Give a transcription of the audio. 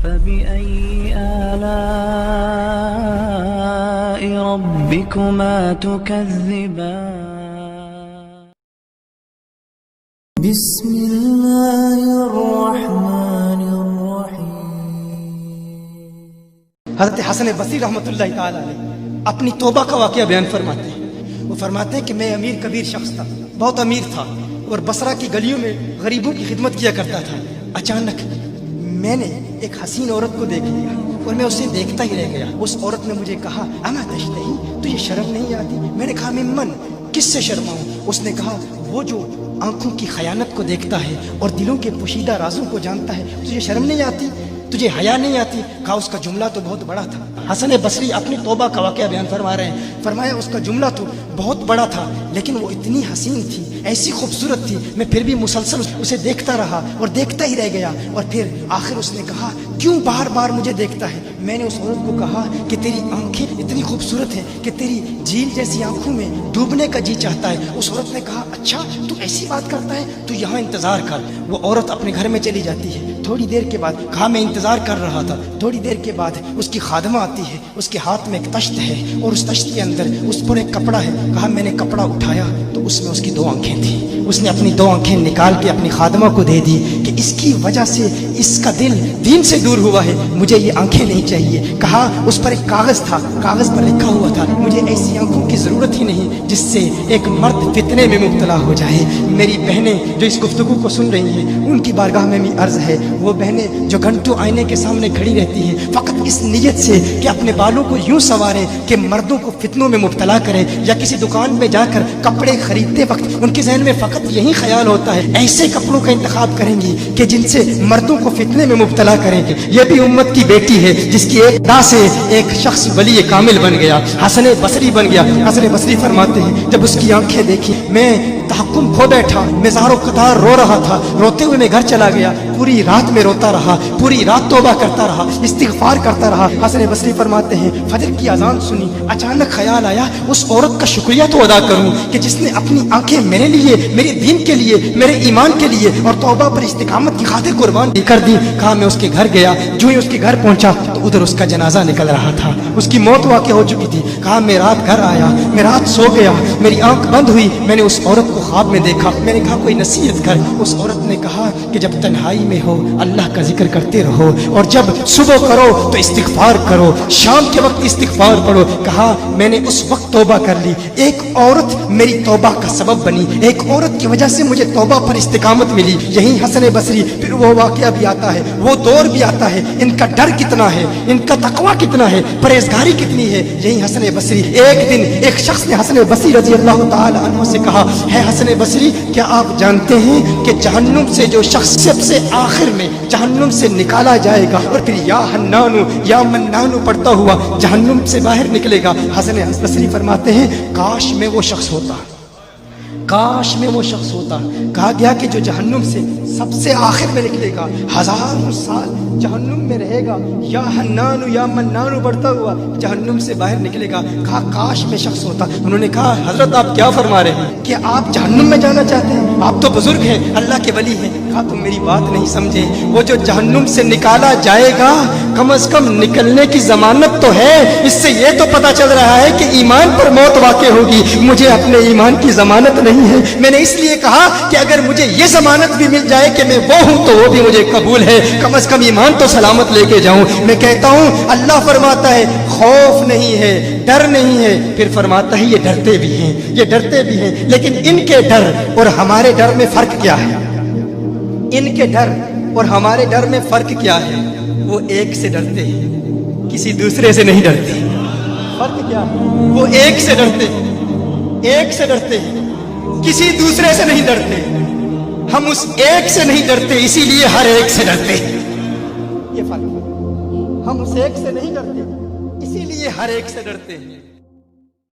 فبأي آلاء ربكما تكذبان بسم الله الرحمن الرحيم۔ حضرت حسن بصری رحمۃ اللہ تعالی علیہ اپنی توبہ کا واقعہ بیان فرماتے ہیں۔ وہ فرماتے ہیں کہ میں امیر کبیر شخص تھا، بہت امیر تھا، اور بصرہ کی گلیوں میں غریبوں کی خدمت کیا کرتا تھا۔ اچانک میں نے ایک حسین عورت کو دیکھ لیا اور میں اسے دیکھتا ہی رہ گیا۔ اس عورت نے مجھے کہا اما تشتہی، تجھے شرم نہیں آتی؟ میں نے کہا ممن، کس سے شرماؤں؟ اس نے کہا وہ جو آنکھوں کی خیانت کو دیکھتا ہے اور دلوں کے پوشیدہ رازوں کو جانتا ہے، تجھے شرم نہیں آتی؟ تجھے حیا نہیں آتی؟ کہا اس کا جملہ تو بہت بڑا تھا۔ حسن بصری اپنی توبہ کا واقعہ بیان فرما رہے ہیں۔ فرمایا اس کا جملہ تو بہت بڑا تھا، لیکن وہ اتنی حسین تھی، ایسی خوبصورت تھی، میں پھر بھی مسلسل اسے دیکھتا رہا اور دیکھتا ہی رہ گیا۔ اور پھر آخر اس نے کہا کیوں بار بار مجھے دیکھتا ہے؟ میں نے اس عورت کو کہا کہ تیری آنکھیں اتنی خوبصورت ہیں کہ تیری جھیل جیسی آنکھوں میں ڈوبنے کا جی چاہتا ہے۔ اس عورت نے کہا اچھا تو ایسی بات کرتا ہے، تو یہاں انتظار کر۔ وہ عورت اپنے گھر میں چلی جاتی ہے۔ تھوڑی دیر کے بعد کہا میں انتظار کر رہا تھا۔ تھوڑی دیر کے بعد اس کی خادمہ آتی ہے، اس کے ہاتھ میں ایک تشت ہے اور اس تشت کے اندر اس پر ایک کپڑا ہے۔ کہا میں نے کپڑا اٹھایا تو اس میں اس کی 2 آنکھیں تھیں۔ اس نے اپنی 2 آنکھیں نکال کے اپنی خادمہ کو دے دی کہ اس کی وجہ سے اس کا دل دین سے دور ہوا ہے، مجھے یہ آنکھیں نہیں چاہیے۔ کہا اس پر ایک کاغذ تھا، کاغذ پر لکھا ہوا تھا مجھے ایسی آنکھوں کی ضرورت ہی نہیں جس سے ایک مرد فتنے میں مبتلا ہو جائے۔ میری بہنیں جو اس گفتگو کو سن رہی ہیں، ان کی بارگاہ میں بھی عرض ہے، وہ بہنیں جو گھنٹوں آئینے کے سامنے کھڑی رہتی ہیں فقط اس نیت سے کہ اپنے بالوں کو یوں سنواریں کہ مردوں کو فتنوں میں مبتلا کریں، یا کسی دکان میں جا کر کپڑے خریدتے وقت ان کے ذہن میں فقط یہی خیال ہوتا ہے ایسے کپڑوں کا انتخاب کریں گی کہ جن سے مردوں کو فتنے میں مبتلا کریں گے۔ یہ بھی امت کی بیٹی ہے جس کی ایک ادا سے ایک شخص ولی کامل بن گیا، حسن بصری بن گیا۔ حسن بصری فرماتے ہیں جب اس کی آنکھیں دیکھی میں تحکم کھو بیٹھا، میں زار و قطار رو رہا تھا۔ روتے ہوئے میں گھر چلا گیا، پوری رات میں روتا رہا، پوری رات توبہ کرتا رہا، استغفار کرتا رہا۔ حسن بصری فرماتے ہیں فجر کی اذان سنی، اچانک خیال آیا اس عورت کا شکریہ تو ادا کروں کہ جس نے اپنی آنکھیں میرے لیے، میرے دین کے لیے، میرے ایمان کے لیے اور توبہ پر استقامت کی خاطر قربان کر دی۔ کہا میں اس کے گھر گیا، جو ہی اس کے گھر پہنچا تو ادھر اس کا جنازہ نکل رہا تھا، اس کی موت واقع ہو چکی تھی۔ کہا میں رات گھر آیا، میں رات سو گیا، میری آنکھ بند ہوئی، میں نے اس عورت کو خواب میں دیکھا۔ میں نے کہا کوئی نصیحت کر۔ اس عورت نے کہا کہ جب تنہائی میں ہو اللہ کا ذکر کرتے رہو، اور جب صبح کرو تو استغفار کرو، شام کے وقت استغفار پڑھو۔ کہا میں نے اس وقت توبہ کر لی، ایک عورت میری توبہ کا سبب بنی، ایک عورت کی وجہ سے مجھے توبہ پر استقامت ملی۔ یہی حسن بصری پھر وہ واقعہ بھی آتا ہے، وہ دور بھی آتا ہے، ان کا ڈر کتنا ہے، ان کا تقوی کتنا ہے، پرہیزگاری کتنی ہے۔ یہی حسن بصری، ایک دن ایک شخص نے حسن بصری رضی اللہ تعالی عنہ سے کہا ہے حسن بصری کیا آپ جانتے ہیں کہ جہنم سے جو شخص سب سے آخر میں جہنم سے نکالا جائے گا اور پھر یا حنانو یا منانو پڑھتا ہوا جہنم سے باہر نکلے گا؟ حسن بصری فرماتے ہیں کاش میں وہ شخص ہوتا، کاش میں وہ شخص ہوتا۔ کہا گیا کہ جو جہنم سے سب سے آخر میں نکلے گا، 1000 سال جہنم میں رہے گا، یا حنانو یا منانو بڑھتا ہوا جہنم سے باہر نکلے گا۔ کہا کاش میں شخص ہوتا۔ انہوں نے کہا حضرت آپ کیا فرما رہے ہیں کہ آپ جہنم میں جانا چاہتے ہیں؟ آپ تو بزرگ ہیں، اللہ کے ولی ہیں۔ کہا تم میری بات نہیں سمجھے، وہ جو جہنم سے نکالا جائے گا کم از کم نکلنے کی ضمانت تو ہے، اس سے یہ تو پتا چل رہا ہے کہ ایمان پر موت واقع ہوگی۔ مجھے اپنے ایمان کی ضمانت نہیں ہے، میں نے اس لیے کہا کہ اگر مجھے یہ ضمانت بھی مل جائے کہ میں وہ ہوں تو وہ بھی مجھے قبول ہے، کم از کم ایمان تو سلامت لے کے جاؤں۔ میں کہتا ہوں اللہ فرماتا ہے خوف نہیں ہے، ڈر نہیں ہے، پھر فرماتا ہے یہ ڈرتے بھی ہیں، یہ ڈرتے بھی ہیں، لیکن ان کے ڈر اور ہمارے ڈر میں فرق کیا ہے؟ ان کے ڈر اور ہمارے ڈر میں فرق کیا ہے؟ وہ ایک سے ڈرتے ہیں، کسی دوسرے سے نہیں ڈرتے۔ فرق کیا ہے؟ وہ ایک سے ڈرتے ہیں، ایک سے ڈرتے ہیں، کسی دوسرے سے نہیں ڈرتے۔ ہم اس ایک سے نہیں ڈرتے، اسی لیے ہر ایک سے ڈرتے۔ یہ فرق ہے، ہم اس ایک سے نہیں ڈرتے، اسی لیے ہر ایک سے ڈرتے ہیں۔